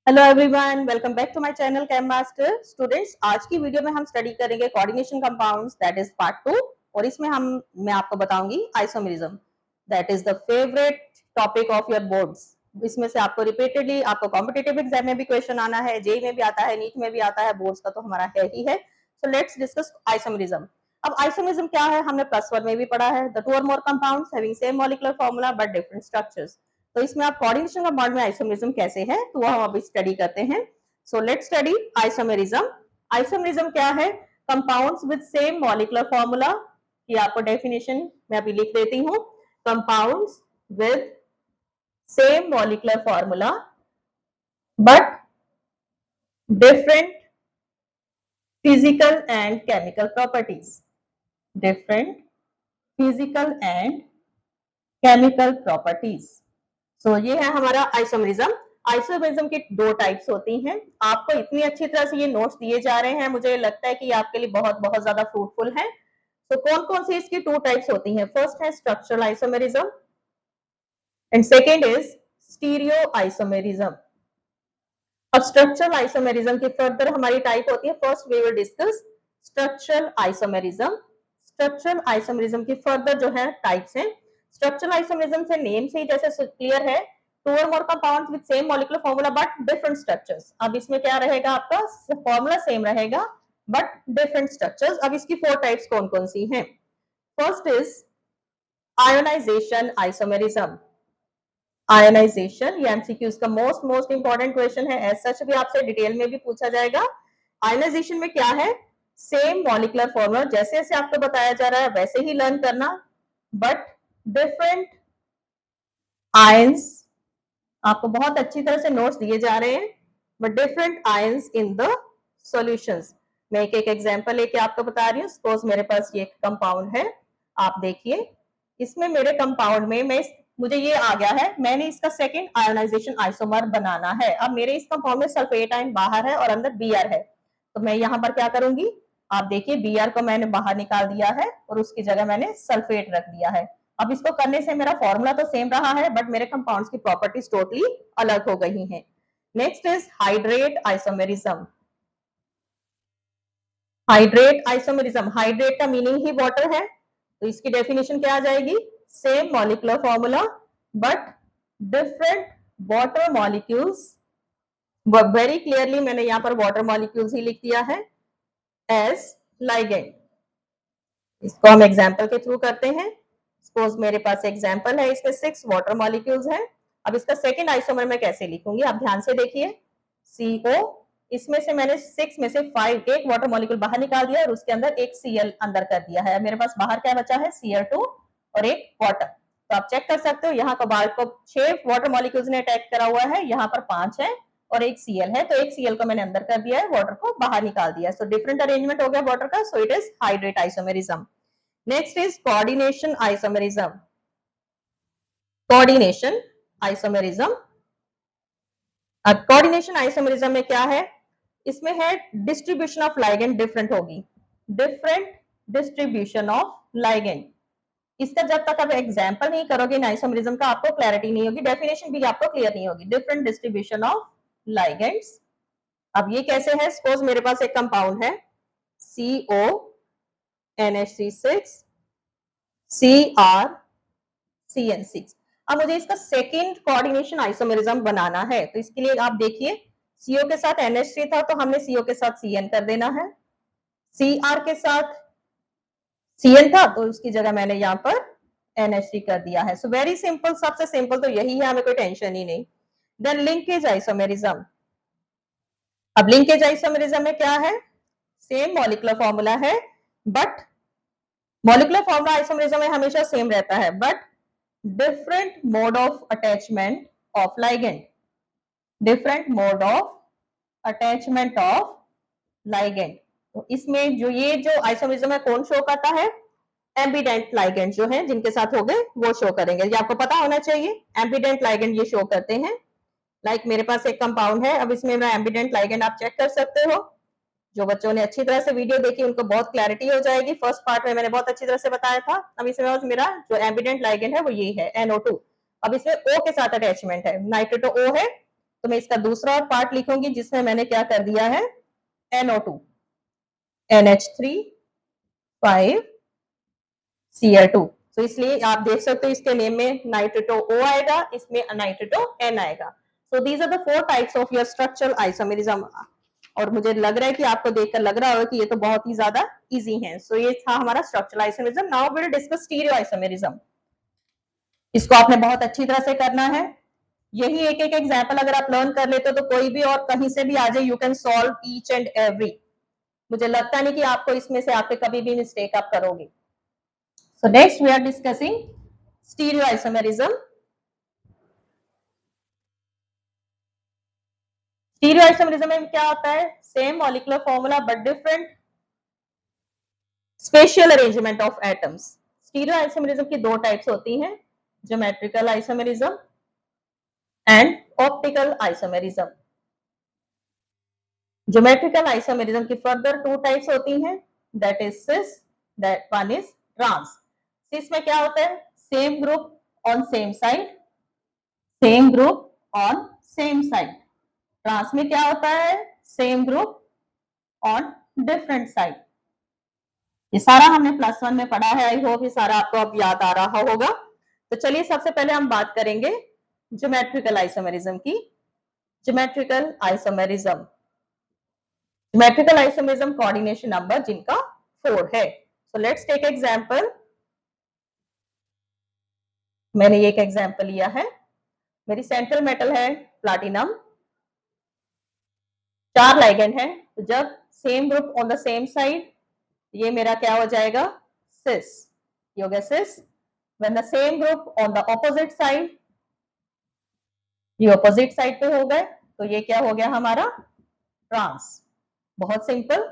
Hello everyone, welcome back to my channel chem master. Students, आज की video में हम स्टडी करेंगे coordination compounds, that is part 2। और इसमें मैं आपको बताऊंगी isomerism, that is the favourite topic of your boards. इसमें से आपको रिपीटेडली आपको कॉम्पिटिटिव एग्जाम में भी क्वेश्चन आना है, जेई में भी आता है, नीट में भी आता है, बोर्ड्स का तो हमारा है ही है। So let's discuss isomerism. अब आइसोमेरिज्म क्या है, हमने +1 में भी पढ़ा है, द टू और more compounds having same molecular formula but different structures. तो इसमें आप कोऑर्डिनेशन कंपाउंड में आइसोमेरिज्म कैसे है तो वो हम अभी स्टडी करते हैं। So let's study isomerism. Isomerism क्या है? Compounds with same molecular formula की आपको डेफिनेशन मैं अभी लिख देती हूँ। Compounds with same molecular formula but different physical and chemical properties. Different physical and chemical properties. So ये है हमारा आइसोमेरिज्म। आइसोमेरिज्म की दो टाइप्स होती हैं। आपको इतनी अच्छी तरह से ये नोट्स दिए जा रहे हैं, मुझे लगता है कि ये आपके लिए बहुत बहुत ज्यादा फ्रूटफुल है। तो कौन कौन सी इसकी टू टाइप्स होती हैं? फर्स्ट है structural isomerism and second is stereoisomerism. अब स्ट्रक्चरल आइसोमेरिज्म की फर्दर हमारी टाइप होती है। First we will discuss structural isomerism. Structural isomerism की फर्दर जो है टाइप्स हैं। स्ट्रक्चरल आइसोमेरिज्म से नेम से ही जैसे क्लियर है, टू और more compounds with same molecular formula but different structures. अब इसमें क्या रहेगा, आपका फार्मूला सेम रहेगा बट डिफरेंट स्ट्रक्चर्स। अब इसकी फोर टाइप्स कौन कौन सी हैं? First is ionisation isomerism. Ionisation, ये एमसीक्यूज का मोस्ट इंपॉर्टेंट क्वेश्चन है, एज सच भी आपसे डिटेल में भी पूछा जाएगा। आयोनाइजेशन में क्या है? सेम मॉलिक्यूलर फॉर्मूला जैसे जैसे आपको बताया जा रहा है वैसे ही लर्न करना, बट डिफरेंट आयंस, आपको बहुत अच्छी तरह से नोट्स दिए जा रहे हैं, but different ions in the solutions. मैं एक एक एग्जांपल लेके आपको बता रही हूँ। सपोज मेरे पास ये कंपाउंड है, आप देखिए इसमें मेरे कंपाउंड में मुझे ये आ गया है, मैंने इसका सेकंड आयोनाइजेशन आइसोमर बनाना है। अब मेरे इस कंपाउंड में सल्फेट आयन बाहर है और अंदर Br है, तो मैं यहाँ पर क्या करूंगी, आप देखिए Br को मैंने बाहर निकाल दिया है और उसकी जगह मैंने सल्फेट रख दिया है। अब इसको करने से मेरा फॉर्मूला तो सेम रहा है बट मेरे कंपाउंड्स की प्रॉपर्टीज टोटली अलग हो गई हैं। Next is hydrate isomerism. Hydrate isomerism, hydrate का मीनिंग ही वाटर है, तो इसकी डेफिनेशन क्या आ जाएगी? Same molecular formula but different water molecules. Very clearly मैंने यहाँ पर वाटर मॉलिक्यूल्स ही लिख दिया है एज लाइगेंड। इसको हम एग्जाम्पल के थ्रू करते हैं। सपोज मेरे पास एग्जाम्पल है, इसमें 6 वाटर मॉलिक्यूल्स हैं। अब इसका सेकेंड आइसोमर मैं कैसे लिखूंगी, आप ध्यान से देखिए। CO, इसमें से मैंने 6 में से 5 एक वाटर मॉलिक्यूल बाहर निकाल दिया और उसके अंदर एक Cl अंदर कर दिया है। मेरे पास बाहर क्या बचा है? Cl2 और एक वाटर। तो आप चेक कर सकते हो, यहाँ बाहर को 6 वाटर मॉलिक्यूल्स ने अटैक करा हुआ है, यहाँ पर 5 है और एक Cl है, तो एक Cl को मैंने अंदर कर दिया है, वाटर को बाहर निकाल दिया है। सो डिफरेंट अरेंजमेंट हो गया वाटर का, so it is hydrate isomerism. Next is coordination isomerism. Coordination isomerism. अब कोऑर्डिनेशन आइसोमेरिज्म में क्या है? इसमें है डिस्ट्रीब्यूशन ऑफ लाइगेंड डिफरेंट होगी, डिफरेंट डिस्ट्रीब्यूशन ऑफ लाइगेंड। इसका जब तक आप एग्जांपल नहीं करोगे इन आइसोमेरिज्म का, आपको क्लैरिटी नहीं होगी, डेफिनेशन भी आपको क्लियर नहीं होगी। Different distribution of ligands. अब ये कैसे है? सपोज मेरे पास एक कंपाउंड है CO NH3 Cr CN6। अब मुझे इसका सेकेंड कोऑर्डिनेशन आइसोमेरिज्म बनाना है, तो इसके लिए आप देखिए CO के साथ NH3 था तो हमने CO के साथ Cn कर देना है, Cr के साथ Cn था तो उसकी जगह मैंने यहाँ पर NH3 कर दिया है। सो वेरी सिंपल, सबसे सिंपल तो यही है, हमें कोई टेंशन ही नहीं। Then linkage isomerism. अब लिंकेज आइसोमेरिज्म में क्या है? सेम मॉलिक्यूलर फॉर्मूला है बट मॉलिक्यूलर फॉर्मूला आइसोमेरिज्म में हमेशा सेम रहता है but different mode of attachment of ligand. Different mode of attachment of ligand. तो इसमें जो आइसोमेरिज्म है कौन शो करता है? एम्बिडेंट लाइगेंड जो है जिनके साथ हो गए वो शो करेंगे, ये आपको पता होना चाहिए। एम्बिडेंट लाइगेंड ये शो करते हैं। लाइक मेरे पास एक कंपाउंड है, अब इसमें मेरा एम्बिडेंट लाइगेंड आप चेक कर सकते हो। जो बच्चों ने अच्छी तरह से वीडियो देखी उनको बहुत क्लैरिटी हो जाएगी। फर्स्ट पार्ट में मैंने बहुत अच्छी तरह से बताया था। अब इसमें मेरा जो एम्बिडेंट लाइगेंड है वो ये है NO2। अब इसमें O के साथ अटैचमेंट है, नाइट्रेटो O है, तो मैं इसका दूसरा पार्ट लिखूंगी जिसमें मैंने क्या कर दिया है, NO2, NH3 5 Cl2। तो इसलिए आप देख सकते हो इसके नेम में नाइट्रेटो O आएगा, इसमें नाइट्रेटो N आएगा। So these are the 4 types of your structural isomerism. और मुझे लग रहा है कि आपको देखकर लग रहा होगा कि ये तो बहुत ही ज्यादा इजी है। सो ये था हमारा structural isomerism. Now we will discuss stereoisomerism. इसको आपने बहुत अच्छी तरह से करना है। यही एक एक एग्जाम्पल अगर आप लर्न कर लेते हो तो कोई भी और कहीं से भी आ जाए, you can solve each and every. मुझे लगता नहीं कि आपको इसमें से आपके कभी भी मिस्टेक आप करोगे। So next we are discussing stereoisomerism. Stereoisomerism में क्या होता है, same molecular formula but different spatial arrangement of atoms. Stereoisomerism की दो टाइप्स होती हैं, geometrical isomerism and optical isomerism. Geometrical isomerism की फर्दर 2 टाइप्स होती हैं, that is cis, that one is trans. Cis में क्या होता है, same group on same side, same group on same side. Trans में क्या होता है, same group on different side. ये सारा हमने +1 में पढ़ा है, आई होप ये सारा आपको अब याद आ रहा होगा। तो चलिए सबसे पहले हम बात करेंगे ज्योमेट्रिकल आइसोमेरिज्म की। Geometrical isomerism, geometrical isomerism coordination number जिनका 4 है। So let's take example. मैंने ये एक एग्जांपल लिया है, मेरी सेंट्रल मेटल है प्लैटिनम, 4 लाइगेंड है, तो जब same group on the same side, ये मेरा क्या हो जाएगा, सिस, ये हो गया cis. When the same group on the opposite side, ये ऑपोजिट साइड पे हो गए, तो ये क्या हो गया हमारा, ट्रांस। बहुत सिंपल।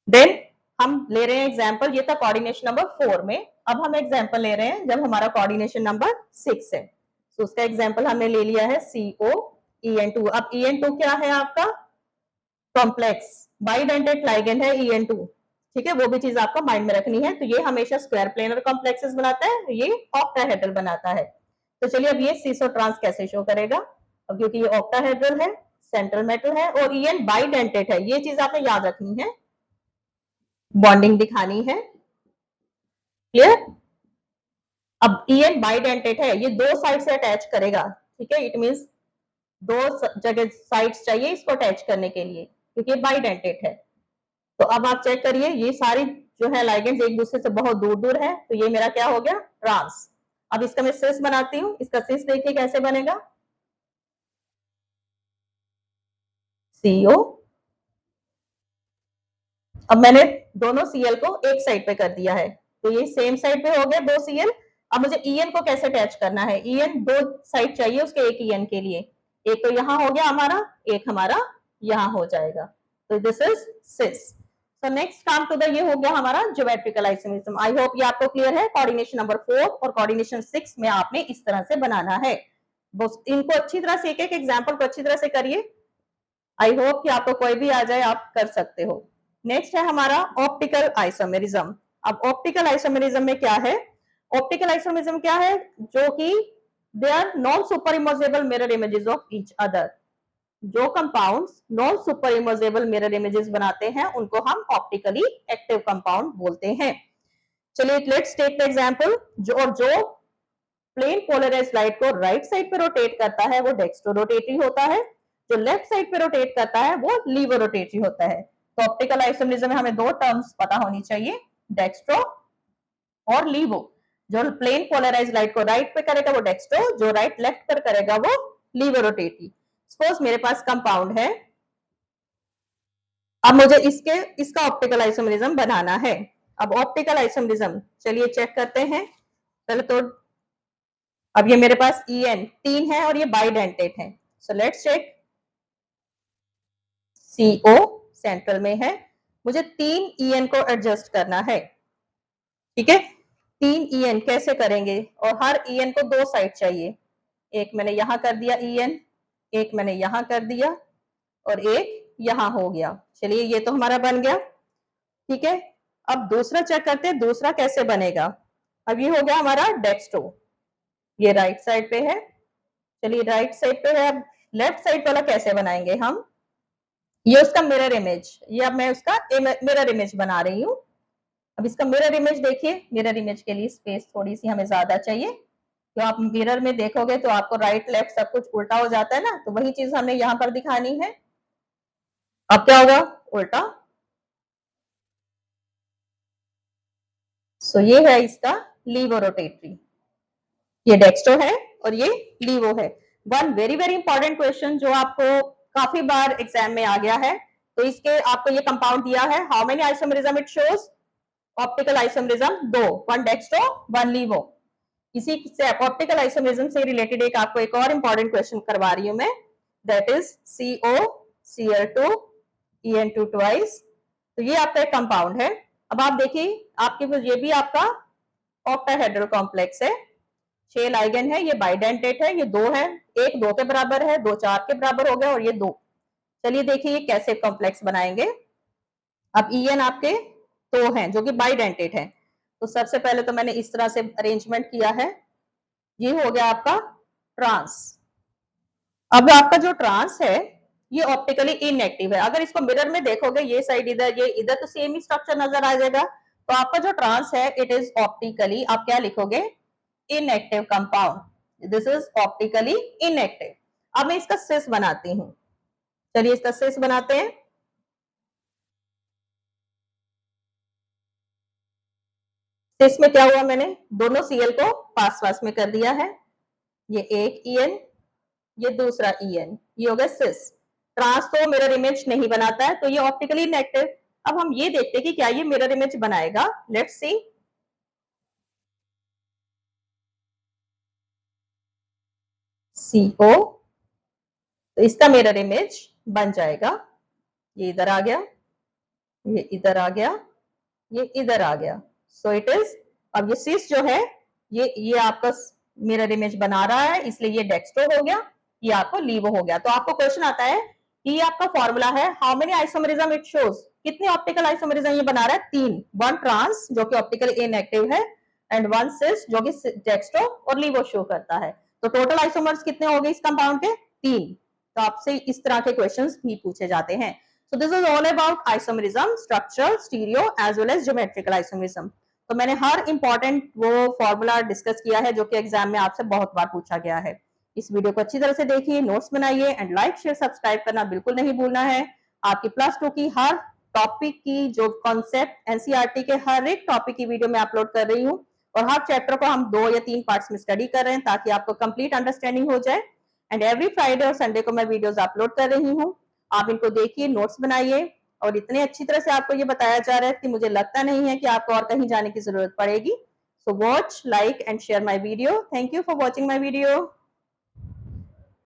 देन हम ले रहे हैं एग्जांपल, ये था कोऑर्डिनेशन नंबर 4 में। अब हम एग्जांपल ले रहे हैं जब हमारा कोऑर्डिनेशन नंबर 6 है। तो उसका एग्जांपल हमने ले लिया है COEN2। अब EN2 क्या है आपका, कॉम्प्लेक्स बाइडेंटेट लाइगेंड है EN2, ठीक है, वो भी चीज आपको माइंड में रखनी है। तो ये हमेशा स्क्वायर प्लेनर कॉम्प्लेक्सेस बनाता है, ये ऑक्टाहेड्रल बनाता है। तो चलिए अब ये सिस और ट्रांस कैसे शो करेगा। अब क्योंकि ये ऑक्टाहेड्रल है, सेंट्रल मेटल है और EN बाइडेंटेट है, ये चीज आपने याद रखनी है, बॉन्डिंग दिखानी है, क्लियर। अब EN बाइडेंटेट है, ये 2 साइड से अटैच करेगा, ठीक है, इट मींस 2 जगह साइड्स चाहिए इसको अटैच करने के लिए, क्योंकि बाइडेंटेट है। तो अब आप चेक करिए, ये सारी जो है लाइगेंड्स एक दूसरे से बहुत दूर दूर है, तो ये मेरा क्या हो गया, ट्रांस। अब इसका मैं सिस बनाती हूँ, इसका सिस देखिए कैसे बनेगा, CO। अब मैंने दोनों Cl को एक साइड पे कर दिया है, तो ये सेम साइड पे हो गया 2 Cl। अब मुझे En को कैसे अटैच करना है, En 2 साइड चाहिए उसके एक En के लिए, एक तो यहाँ हो गया हमारा, एक हमारा यहाँ हो जाएगा, तो दिस इज सिस। तो नेक्स्ट काम टू द, ये हो गया हमारा ज्योमेट्रिकल आइसोमेरिज्म। आई होप ये आपको क्लियर है। कोऑर्डिनेशन नंबर 4 और कोऑर्डिनेशन 6 में आपने इस तरह से बनाना है। इनको अच्छी तरह से, एक एक एग्जांपल को अच्छी तरह से करिए, आई होप कि आपको कोई भी आ जाए, आप कर सकते हो। नेक्स्ट है हमारा ऑप्टिकल आइसोमेरिज्म। अब ऑप्टिकल आइसोमेरिज्म में क्या है, ऑप्टिकल आइसोमेरिज्म क्या है, जो कि they are non superimposable mirror images of each other. जो compounds non superimposable mirror images बनाते हैं उनको हम ऑप्टिकली एक्टिव कंपाउंड बोलते हैं। चलिए लेट्स टेक द एग्जांपल। जो प्लेन पोलराइज्ड लाइट को राइट साइड पे रोटेट करता है वो डेक्स्ट्रो रोटेटरी होता है, जो लेफ्ट साइड पे रोटेट करता है वो लीवो रोटेटरी होता है। तो ऑप्टिकल आइसोमेरिज्म में हमें 2 टर्म्स पता होनी चाहिए, डेक्स्ट्रो और लीवो। जो प्लेन पोलराइज्ड लाइट को राइट पे करेगा वो डेक्स्ट्रो, जो राइट लेफ्ट पर करेगा वो लीवो रोटेटरी। सपोज मेरे पास कंपाउंड है, अब मुझे इसका ऑप्टिकल आइसोमेरिज्म बनाना है। अब ऑप्टिकल आइसोमेरिज्म चलिए चेक करते हैं पहले तो। अब ये मेरे पास En 3 है और ये बाइडेंटेट है, so let's check. CO central में है, मुझे 3 En को एडजस्ट करना है, ठीक है। 3 En कैसे करेंगे, और हर En को 2 साइड चाहिए, एक मैंने यहां कर दिया En, एक मैंने यहां कर दिया और एक यहां हो गया। चलिए ये तो हमारा बन गया, ठीक है। अब दूसरा चेक करते हैं, दूसरा कैसे बनेगा। अब ये हो गया हमारा डेक्स्ट्रो, ये राइट साइड पे है, चलिए राइट साइड पे है। अब लेफ्ट साइड वाला कैसे बनाएंगे हम, ये उसका मिरर इमेज, ये अब मैं उसका मिरर इमेज बना रही हूँ। अब इसका मिरर इमेज देखिए, मिरर इमेज के लिए स्पेस थोड़ी सी हमें ज्यादा चाहिए। तो आप मिरर में देखोगे तो आपको राइट लेफ्ट सब कुछ उल्टा हो जाता है ना, तो वही चीज हमें यहाँ पर दिखानी है। अब क्या होगा, उल्टा। सो ये है इसका लीवो रोटेटरी, ये डेक्स्ट्रो है और ये लीवो है। One very very important question जो आपको काफी बार एग्जाम में आ गया है, तो इसके आपको ये कंपाउंड दिया है, how many isomerism it shows, optical isomerism दो, वन डेक्स्ट्रो वन लीवो। इसी से ऑप्टिकल आइसोमेरिज्म से रिलेटेड एक आपको एक और इंपॉर्टेंट क्वेश्चन करवा रही हूं मैं, that is CO Cl2 En2 twice. तो ये आपका एक कंपाउंड है। अब आप देखिए आपके पास ये भी आपका ऑक्टाहेड्रल कॉम्प्लेक्स है, 6 लाइगेंड है, ये बाइडेंटेट है, ये 2 है, एक 2 के बराबर है, 2 4 के बराबर हो गया और ये 2। चलिए देखिए ये कैसे कॉम्प्लेक्स बनाएंगे। अब En आपके 2 हैं जो कि बाइडेंटेट है, तो सबसे पहले तो मैंने इस तरह से अरेंजमेंट किया है, ये हो गया आपका ट्रांस। अब आपका जो ट्रांस है ये ऑप्टिकली इनएक्टिव है, अगर इसको मिरर में देखोगे ये साइड इधर ये इधर तो सेम ही स्ट्रक्चर नजर आ जाएगा। तो आपका जो ट्रांस है इट इज ऑप्टिकली, आप क्या लिखोगे, inactive compound, this is optically inactive. अब मैं इसका सिस बनाती हूँ, चलिए इसका सिस बनाते हैं। सिस में क्या हुआ, मैंने दोनों Cl को पास पास में कर दिया है, ये एक En ये दूसरा En, ये हो गया सिस। ट्रांस तो मिरर इमेज नहीं बनाता है तो ये ऑप्टिकली इनएक्टिव। अब हम ये देखते हैं कि क्या ये मिरर इमेज बनाएगा, लेट्स सी। CO, तो इसका मिरर इमेज बन जाएगा, ये इधर आ गया, ये इधर आ गया, ये इधर आ गया। सो इट इज, अब ये सिस जो है ये आपका मिरर इमेज बना रहा है, इसलिए ये डेक्स्ट्रो हो गया, ये आपको लीवो हो गया। तो आपको क्वेश्चन आता है कि ये आपका फॉर्मूला है, how many isomerism it shows, कितने ऑप्टिकल आइसोमेरिज्म ये बना रहा है, 3, वन ट्रांस जो कि ऑप्टिकली इनएक्टिव है एंड वन सिस जो कि डेक्स्ट्रो और लीवो शो करता है। तो टोटल आइसोमर्स कितने हो गए इस कंपाउंड के, 3। तो आपसे इस तरह के क्वेश्चंस भी पूछे जाते हैं। So this is all about isomerism, structural, stereo as well as geometrical isomerism. तो मैंने हर इंपॉर्टेंट वो फॉर्मूला डिस्कस किया है जो कि एग्जाम में आपसे बहुत बार पूछा गया है। इस वीडियो को अच्छी तरह से देखिए, नोट्स बनाइए एंड लाइक शेयर सब्सक्राइब करना बिल्कुल नहीं भूलना है। आपकी +2 की हर टॉपिक की जो कॉन्सेप्ट एनसीईआरटी के हर एक टॉपिक की वीडियो मैं अपलोड कर रही हूँ और हर चैप्टर को हम 2 या 3 पार्ट्स में स्टडी कर रहे हैं ताकि आपको कंप्लीट अंडरस्टैंडिंग हो जाए। एंड एवरी फ्राइडे और संडे को मैं वीडियोस अपलोड कर रही हूँ, आप इनको देखिए, नोट्स बनाइए। और इतने अच्छी तरह से आपको ये बताया जा रहा है कि मुझे लगता नहीं है कि आपको और कहीं जाने की जरूरत पड़ेगी। So watch, like and share my video. Thank you for watching my video.